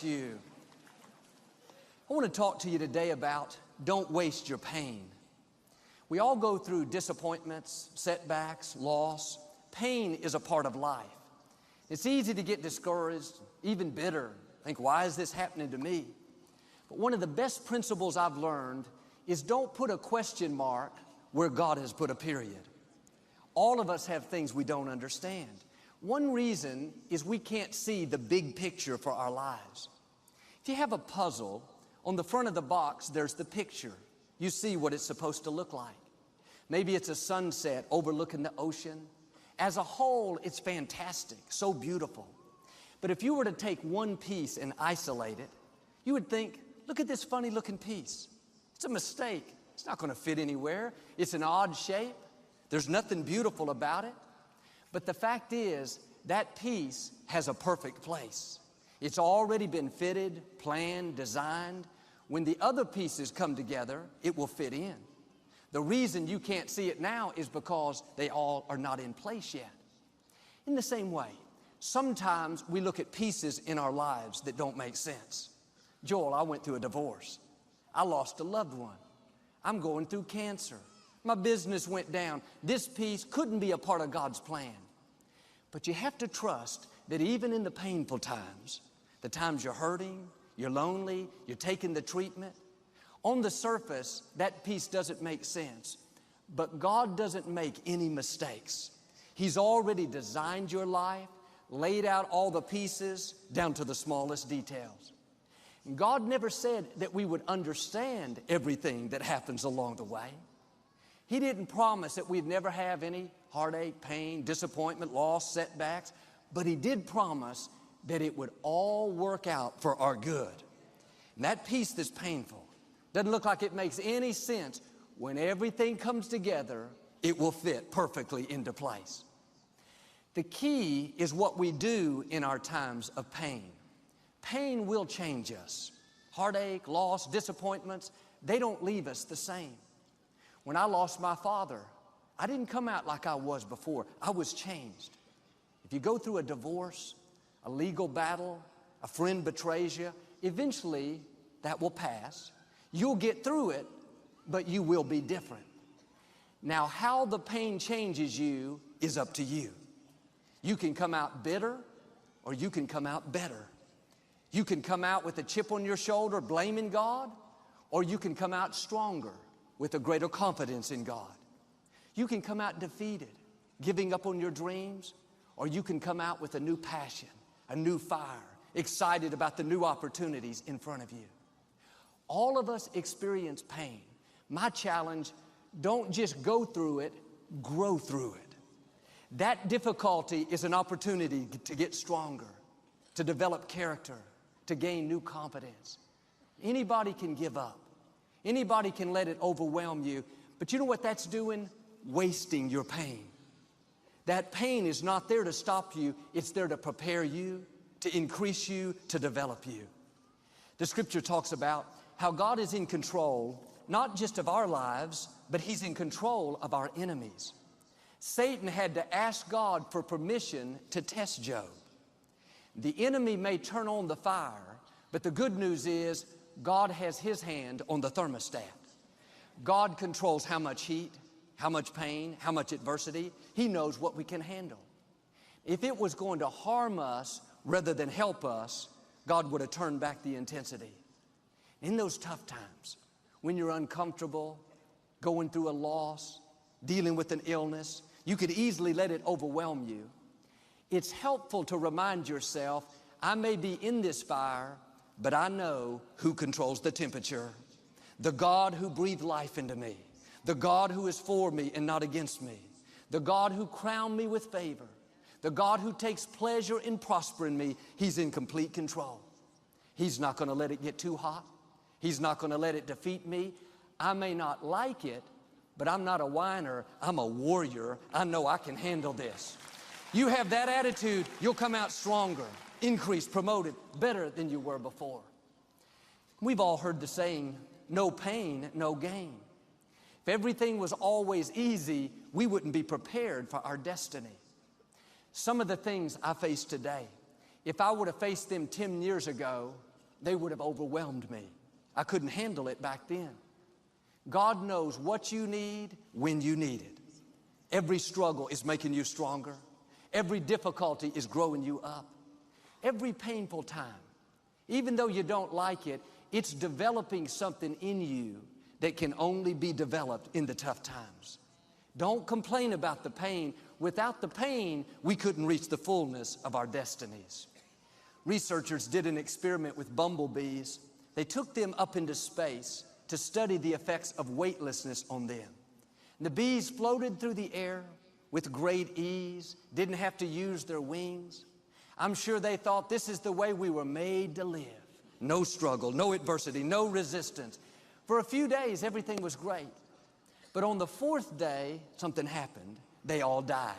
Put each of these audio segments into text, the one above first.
you. I want to talk to you today about don't waste your pain. We all go through disappointments, setbacks, loss. Pain is a part of life. It's easy to get discouraged, even bitter. Think, why is this happening to me? But one of the best principles I've learned is don't put a question mark where God has put a period. All of us have things we don't understand. One reason is we can't see the big picture for our lives. If you have a puzzle, on the front of the box, there's the picture. You see what it's supposed to look like. Maybe it's a sunset overlooking the ocean. As a whole, it's fantastic, so beautiful. But if you were to take one piece and isolate it, you would think, look at this funny looking piece. It's a mistake. It's not going to fit anywhere. It's an odd shape. There's nothing beautiful about it. But the fact is, that piece has a perfect place. It's already been fitted, planned, designed. When the other pieces come together, it will fit in. The reason you can't see it now is because they all are not in place yet. In the same way, sometimes we look at pieces in our lives that don't make sense. Joel, I went through a divorce. I lost a loved one. I'm going through cancer. My business went down. This piece couldn't be a part of God's plan. But you have to trust that even in the painful times, the times you're hurting, you're lonely, you're taking the treatment, on the surface, that piece doesn't make sense. But God doesn't make any mistakes. He's already designed your life, laid out all the pieces down to the smallest details. God never said that we would understand everything that happens along the way. He didn't promise that we'd never have any heartache, pain, disappointment, loss, setbacks, but He did promise that it would all work out for our good. And that piece that's painful, doesn't look like it makes any sense, when everything comes together, it will fit perfectly into place. The key is what we do in our times of pain. Pain will change us. Heartache, loss, disappointments, they don't leave us the same. When I lost my father, I didn't come out like I was before. I was changed. If you go through a divorce, a legal battle, a friend betrays you, eventually that will pass. You'll get through it, but you will be different. Now, how the pain changes you is up to you. You can come out bitter, or you can come out better. You can come out with a chip on your shoulder blaming God, or you can come out stronger with a greater confidence in God. You can come out defeated, giving up on your dreams, or you can come out with a new passion, a new fire, excited about the new opportunities in front of you. All of us experience pain. My challenge, don't just go through it, grow through it. That difficulty is an opportunity to get stronger, to develop character, to gain new confidence. Anybody can give up. Anybody can let it overwhelm you. But you know what that's doing? Wasting your pain. That pain is not there to stop you. It's there to prepare you, to increase you, to develop you. The scripture talks about how God is in control, not just of our lives, but He's in control of our enemies. Satan had to ask God for permission to test Job. The enemy may turn on the fire, but the good news is God has His hand on the thermostat. God controls how much heat, how much pain, how much adversity. He knows what we can handle. If it was going to harm us rather than help us, God would have turned back the intensity. In those tough times, when you're uncomfortable, going through a loss, dealing with an illness, you could easily let it overwhelm you. It's helpful to remind yourself, I may be in this fire, but I know who controls the temperature. The God who breathed life into me. The God who is for me and not against me. The God who crowned me with favor. The God who takes pleasure in prospering me. He's in complete control. He's not going to let it get too hot. He's not going to let it defeat me. I may not like it, but I'm not a whiner. I'm a warrior. I know I can handle this. You have that attitude, you'll come out stronger, increased, promoted, better than you were before. We've all heard the saying, no pain, no gain. If everything was always easy, we wouldn't be prepared for our destiny. Some of the things I face today, if I would have faced them 10 years ago, they would have overwhelmed me. I couldn't handle it back then. God knows what you need when you need it. Every struggle is making you stronger. Every difficulty is growing you up. Every painful time, even though you don't like it, it's developing something in you that can only be developed in the tough times. Don't complain about the pain. Without the pain, we couldn't reach the fullness of our destinies. Researchers did an experiment with bumblebees. They took them up into space to study the effects of weightlessness on them. The bees floated through the air with great ease, didn't have to use their wings. I'm sure they thought this is the way we were made to live. No struggle, no adversity, no resistance. For a few days, everything was great. But on the fourth day, something happened. They all died.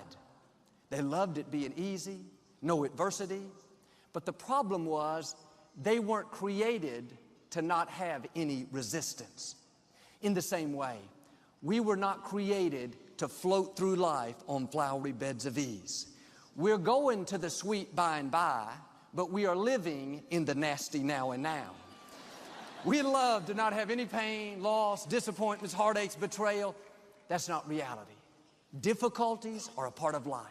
They loved it being easy, no adversity. But the problem was they weren't created to not have any resistance. In the same way, we were not created to float through life on flowery beds of ease. We're going to the sweet by and by, but we are living in the nasty now and now. We love to not have any pain, loss, disappointments, heartaches, betrayal. That's not reality. Difficulties are a part of life.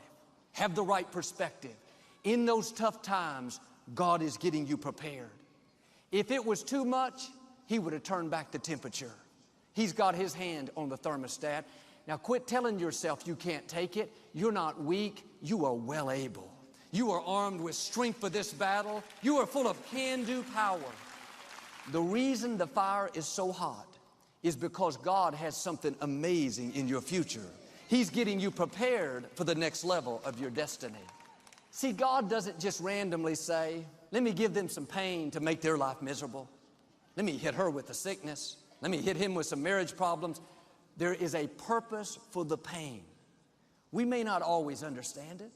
Have the right perspective. In those tough times, God is getting you prepared. If it was too much, He would have turned back the temperature. He's got His hand on the thermostat. Now quit telling yourself you can't take it. You're not weak. You are well able. You are armed with strength for this battle. You are full of can-do power. The reason the fire is so hot is because God has something amazing in your future. He's getting you prepared for the next level of your destiny. See, God doesn't just randomly say, let me give them some pain to make their life miserable. Let me hit her with a sickness. Let me hit him with some marriage problems. There is a purpose for the pain. We may not always understand it.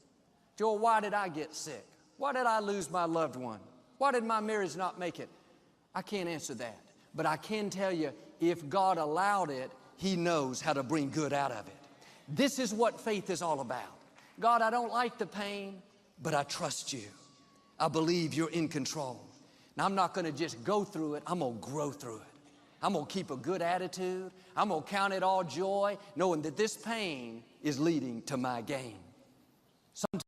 Joel, why did I get sick? Why did I lose my loved one? Why did my marriage not make it? I can't answer that. But I can tell you, if God allowed it, He knows how to bring good out of it. This is what faith is all about. God, I don't like the pain, but I trust You. I believe You're in control. Now, I'm not going to just go through it. I'm going to grow through it. I'm going to keep a good attitude. I'm going to count it all joy, knowing that this pain is leading to my gain. Sometimes